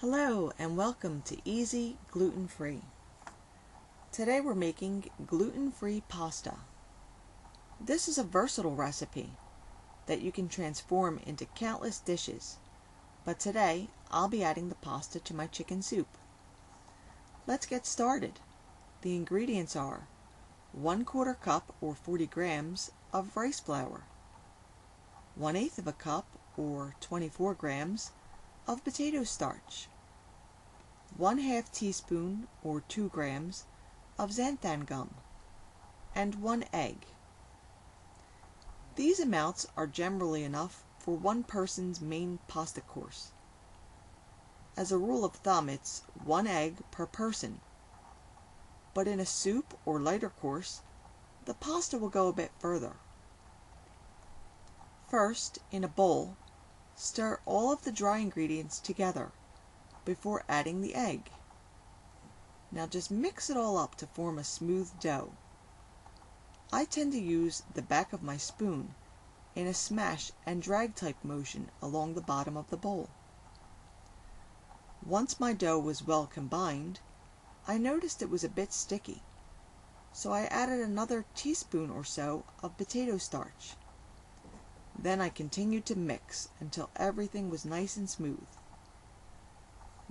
Hello and welcome to EZ Gluten-Free. Today we're making gluten-free pasta. This is a versatile recipe that you can transform into countless dishes, but today I'll be adding the pasta to my chicken soup. Let's get started. The ingredients are 1/4 cup or 40 grams of rice flour, 1/8 of a cup or 24 grams of potato starch, 1/2 teaspoon or 2 grams of xanthan gum, and 1 egg. These amounts are generally enough for one person's main pasta course. As a rule of thumb, it's 1 egg per person, but in a soup or lighter course, the pasta will go a bit further. First, in a bowl, stir all of the dry ingredients together before adding the egg. Now just mix it all up to form a smooth dough. I tend to use the back of my spoon in a smash and drag type motion along the bottom of the bowl. Once my dough was well combined, I noticed it was a bit sticky, so I added another teaspoon or so of potato starch. Then I continued to mix until everything was nice and smooth.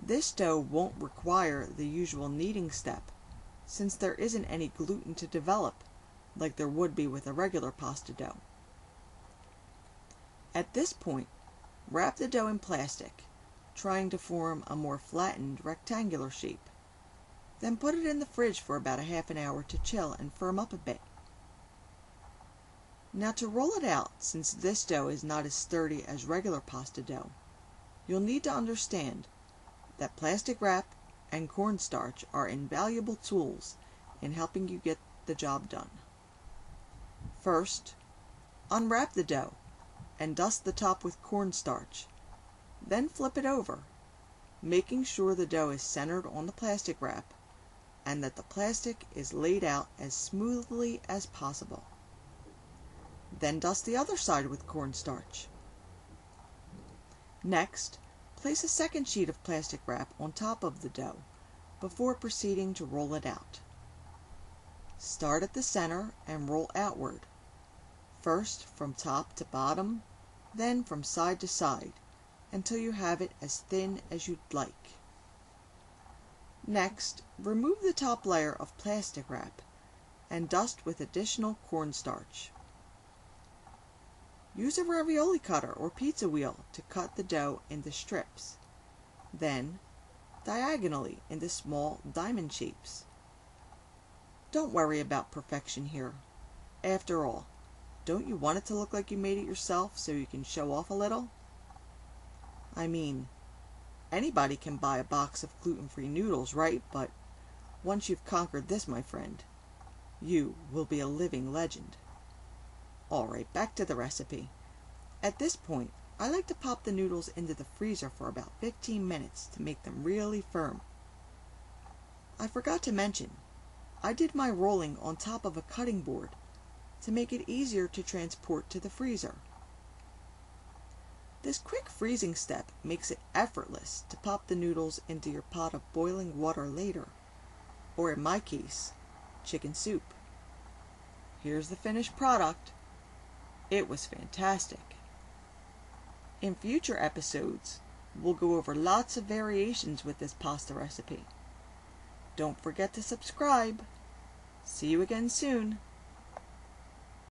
This dough won't require the usual kneading step, since there isn't any gluten to develop like there would be with a regular pasta dough. At this point, wrap the dough in plastic, trying to form a more flattened rectangular shape. Then put it in the fridge for about a half an hour to chill and firm up a bit. Now to roll it out, since this dough is not as sturdy as regular pasta dough, you'll need to understand that plastic wrap and cornstarch are invaluable tools in helping you get the job done. First, unwrap the dough and dust the top with cornstarch. Then flip it over, making sure the dough is centered on the plastic wrap and that the plastic is laid out as smoothly as possible. Then dust the other side with cornstarch. Next, place a second sheet of plastic wrap on top of the dough before proceeding to roll it out. Start at the center and roll outward, first from top to bottom, then from side to side, until you have it as thin as you'd like. Next, remove the top layer of plastic wrap and dust with additional cornstarch. Use a ravioli cutter or pizza wheel to cut the dough into strips, then diagonally into small diamond shapes. Don't worry about perfection here. After all, don't you want it to look like you made it yourself so you can show off a little? I mean, anybody can buy a box of gluten-free noodles, right? But once you've conquered this, my friend, you will be a living legend. Alright, back to the recipe. At this point, I like to pop the noodles into the freezer for about 15 minutes to make them really firm. I forgot to mention, I did my rolling on top of a cutting board to make it easier to transport to the freezer. This quick freezing step makes it effortless to pop the noodles into your pot of boiling water later, or in my case, chicken soup. Here's the finished product. It was fantastic. In future episodes, we'll go over lots of variations with this pasta recipe. Don't forget to subscribe. See you again soon.